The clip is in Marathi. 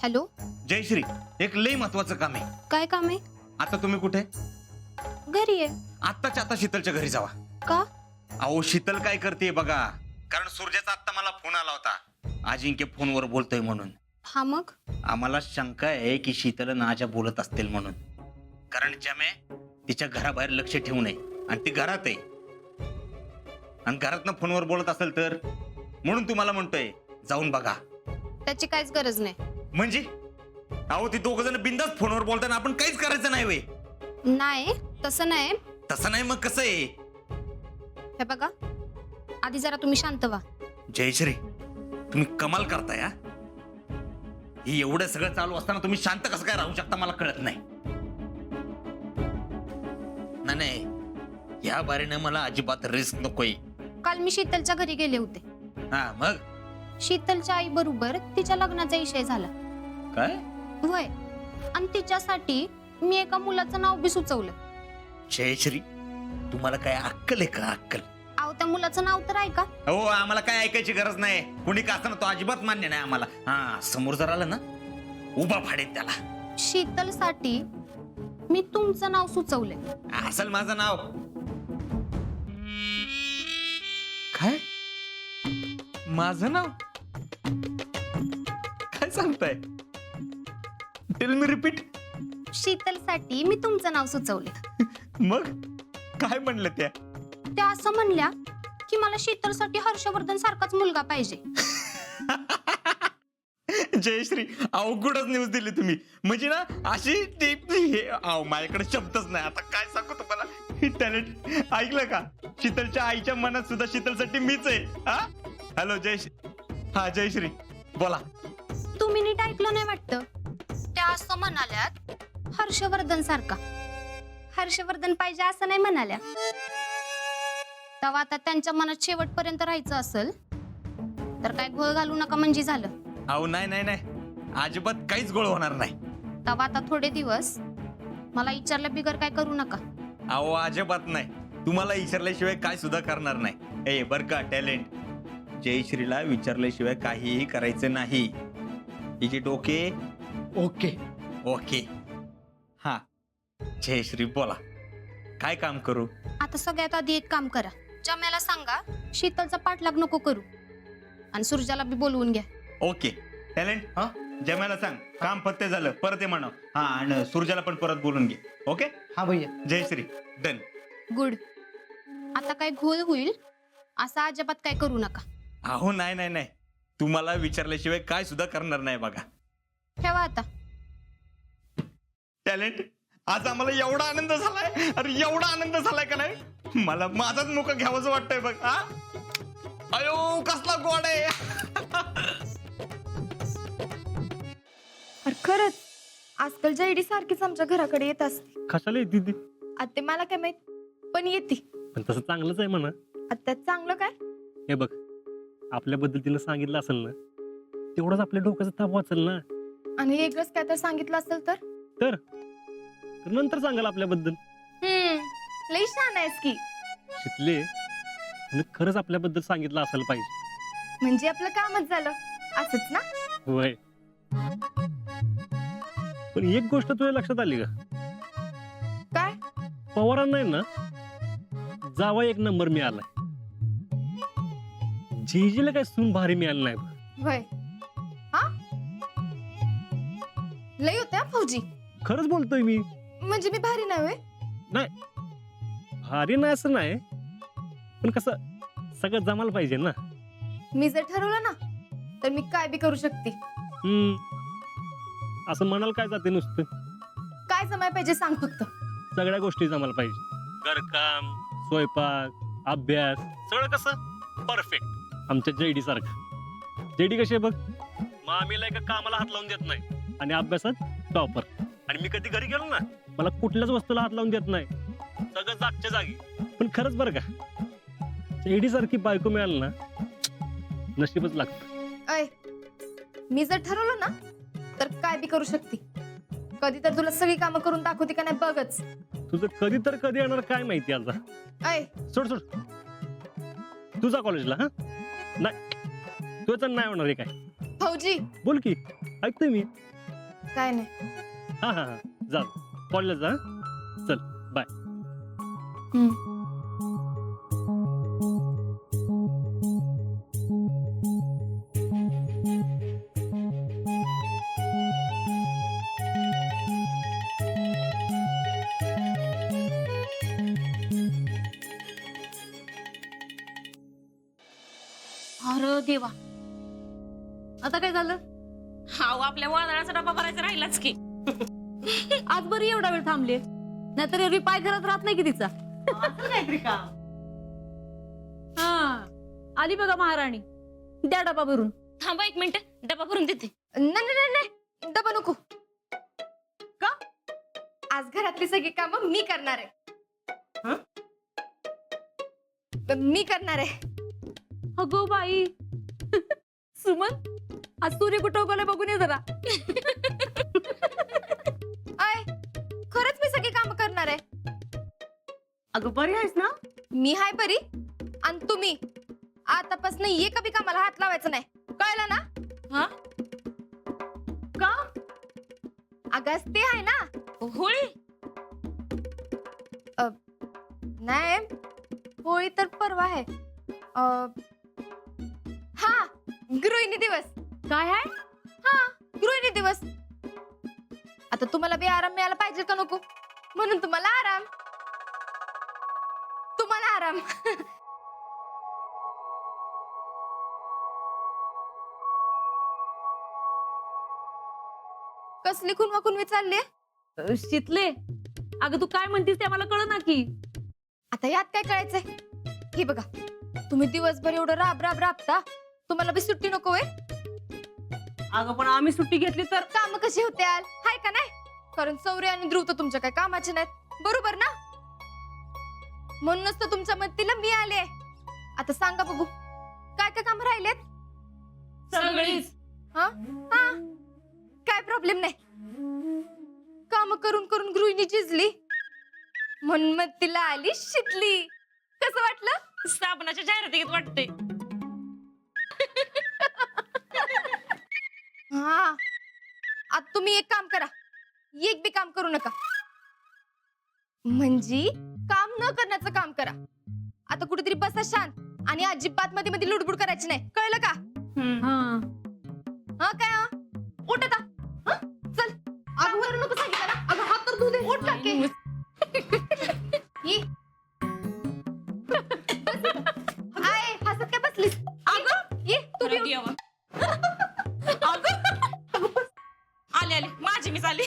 हॅलो, जयश्री, एक लई महत्वाचं काम आहे. काय काम आहे? आता तुम्ही कुठे? घरी आहे. आत्ताच्या आता शीतलच्या घरी जावा. का? अहो शीतल काय करते बघा, कारण सूर्याचा आत्ता मला फोन आला होता, अजिंक्य फोनवर बोलतोय म्हणून. हा मग? आम्हाला शंका आहे की शीतल नाजा बोलत असतील म्हणून, कारण जमे तिच्या घराबाहेर लक्ष ठेवू नये आणि ती घरात आहे आणि घरातनं फोनवर बोलत असेल तर, म्हणून तुम्हाला म्हणतोय जाऊन बघा. त्याची काहीच गरज नाही. म्हणजे अहो ती दोघ जण बिंदास फोनवर बोलताना आपण काहीच करायचं नाही वे. नाही, तसं नाही. तसं नाही मग कसं आहे? हे बघा, आधी जरा तुम्ही शांत व्हा. जयश्री, तुम्ही कमाल करताय हा. हे एवढं सगळं चालू असताना तुम्ही शांत कसं काय राहू शकता मला कळत नाही. नाही, या बारीने मला अजिबात रिस्क नकोय. काल मी शीतलच्या घरी गेले होते. हा मग शीतलच्या आई बरोबर तिच्या लग्नाचा विषय झाला. काय? वय, आणि तिच्यासाठी मी एका मुलाचं नाव बी सुचवलं. जयश्री, तुम्हाला काय अक्कल आहे का? अक्कल? अहो, त्या मुलाचं नाव तर ऐका. हो, आम्हाला काय ऐकायची गरज नाही. कुणी का असताना तो अजिबात मान्य नाही आम्हाला. हा, समोर जर आलं ना उभा फाडेल त्याला. शीतलसाठी मी तुमचं नाव सुचवलंय. असल माझं नाव. काय? माझं नाव? काय सांगताय? Tell me repeat. शीतलसाठी मी तुमचं नाव सुचवले. मग काय म्हणलं त्या? त्या असं म्हणल्या की मला शीतलसाठी हर्षवर्धन सारखाच मुलगा पाहिजे. जयश्री, अवघडच न्यूज दिली तुम्ही. म्हणजे ना अशी माझ्याकडे शब्दच नाही आता काय सांगू तुम्हाला. टॅलेंट ऐकलं का? शीतलच्या आईच्या मनात सुद्धा शीतलसाठी मीच आहे. हा, हॅलो जयश्री. हा जयश्री, बोला. तुम्ही नीट ऐकलं नाही वाटतं. त्या असं म्हणाल्यात हर्षवर्धन सारखा. हर्षवर्धन पाहिजे असं नाही म्हणाल्या. तेव्हा आता त्यांच्या मनात शेवटपर्यंत राहायचं असेल तर काय घोळ घालू नका म्हणजे झालं. अहो नाही, अजिबात काहीच गोळ होणार नाही. तेव्हा आता थोडे दिवस मला विचारल्या बिगर काय करू नका. अहो अजिबात नाही. तुम्हाला विचारल्याशिवाय काय सुद्धा करणार नाही. ए बर का टॅलेंट, जयश्रीला विचारल्याशिवाय काहीही करायचं नाही. हिचे डोके ओके ओके. हा जयश्री, बोला काय काम करू? आता सगळ्यात आधी एक काम करा. जम्याला सांगा शीतलचा पाठलाग नको करू आणि सूर्याला बी बोलवून घ्या. Okay talent. हा, जमायला सांग काम फत्ते झालं परत ये म्हणा. हा, आणि सूर्याला पण परत बोलून घे. ओके. हा भैया. जयश्री डन. गुड. आता काय घोळ होईल असं अजिबात काय करू नका. अहो नाही, तुम्हाला विचारल्याशिवाय काय सुद्धा करणार नाही बघा. ठेवा आता. टॅलेंट, आज आम्हाला एवढा आनंद झालाय, अरे एवढा आनंद झालाय का नाही, मला माझाच मुख घ्यावंच वाटतंय बघ. हा, अयो कसला गोड आहे. अरे खरंच आजकाल जयडी सारखीच आमच्या घराकडे येत असते. कशाला येते ती? आता ते मला काय माहित, पण येते. पण तसं चांगलंच आहे म्हणा. आता त्यात चांगलं काय? हे बघ, आपल्याबद्दल तिनं सांगितलं असेल ना, तेवढंच आपल्या डोक्याचा ताप वाचल ना. आणि वेगळंच काय तर सांगितलं असेल तर तर नंतर सांगाल आपल्याबद्दल. लई छान आहेस की. शिकले आणि खरंच आपल्याबद्दल सांगितलं असायला पाहिजे. म्हणजे आपलं कामच झालं असंच ना. होय. पण एक गोष्ट तुझ्या लक्षात आली का? काय? पवारांना आहे ना जावा एक नंबर मिळालाय. जीजीला काय सून भारी मिळालं नाही बघ. होय. हा, लई होत्या फौजी. खरंच बोलतोय मी. म्हणजे मी भारी नाही होय? भारी नाही असं नाही, पण कसं सगळं जमायला पाहिजे ना. मी जर ठरवलं ना तर मी काय बी करू शकते. असं म्हणाल काय जाते नुसतं. काय जमाय पाहिजे सांग फक्त. सगळ्या गोष्टी जमायला पाहिजे. घरकाम, स्वयंपाक, अभ्यास सगळं कसं परफेक्ट. आमच्या जयडी सारखं. जयडी कशी आहे बघ, मामीला एका कामाला हात लावून देत नाही आणि अभ्यासात टॉपर. आणि मी कधी घरी गेलो ना, मला कुठल्याच वस्तूला हात लावून देत नाही, सगळं जागच्या जागी. पण खरंच बरं का, जयडी सारखी बायको मिळाली ना, नशीबच लागतं. अय, मी जर ठरवलं ना तर काय बी करू शकते. कधी तर तुला सगळी कामं करून दाखवते का नाही बघच. तुझं कधी तर कधी येणार काय माहिती. आता अय, सोड तुझा कॉलेजला. हा नाही, तुझं नाही होणार आहे काय. फौजी बोल की, ऐकतोय मी. काय नाही. हा हा हा जा कॉलेजला जा हं? चल बाय. अरे देवा, आता काय झालं? हाव आपल्या वादळाचा डबा भरायचा राहिलाच की. आज बरी एवढा वेळ थांबली, नाहीतर एरवी पाय घरात राहत नाही की तिचा. काहीतरी काम. हा आली बघा महाराणी, द्या डबा भरून. थांबा 1 मिनिट, डबा भरून देते. नाही डबा नको. का? आज घरातली सगळी कामं मी करणार आहे. मी करणार आहे. अगो बाई सुमन, आज सूर्य कुठं उगवलाय बघून ये जरा. आय खरंच मी सगळी कामं करणार आहे. अगं बरी आहेस ना? मी हाय बरी आणि तुम्ही आतापासून एका बी कामाला हात लावायचा नाही, कळलं ना? हा का? अगं ते आहे ना. होळी. नाही, होळी तर परवा आहे. हा गृहिणी दिवस. काय आहे? हा गृहिणी दिवस. आता तुम्हाला बी आराम मिळाला पाहिजे का नको, म्हणून तुम्हाला आराम. तुम्हाला आराम. कसली कुणवा कुणवी चालली? शितले, अगं तू काय म्हणतीस ते मला कळ ना की. आता यात काय कळायचंय? हे बघा, तुम्ही दिवसभर एवढं राब राब राबता, तुम्हाला बी सुट्टी नको आहे? अगं पण आम्ही सुट्टी घेतली तर काम कशी होते हाय का नाही? कारण सौर्य आणि ध्रुव तर तुमच्या काय कामाचे नाहीत, बरोबर ना? म्हणूनच तर तुमच्या मदतीला मी आले. आता सांगा बघू, काय काय काम राहिलेत? सगळीच. हा हा काय प्रॉब्लेम नाही. काम करून करून गृहिणी झिजली, म्हणून मग तिला आली शितली. कसं वाटलं? साबणाच्या जाहिरातीत वाटते. हा आता तुम्ही एक काम करा, एक बी काम करू नका. म्हणजे काम न करण्याचं काम करा. आता कुठेतरी बसा शांत आणि अजिबात मध्ये मध्ये लुडबुड करायची नाही, कळलं का? हा हा काय हा? उठ आता. हा? चल. अगं करू नको सांगितलं ना. अगं हात तर धुऊ दे. उठ काके. ये. आय हसत काय बसलीस? अगं ये तू बी उठ. आले आले माझी मीच आली.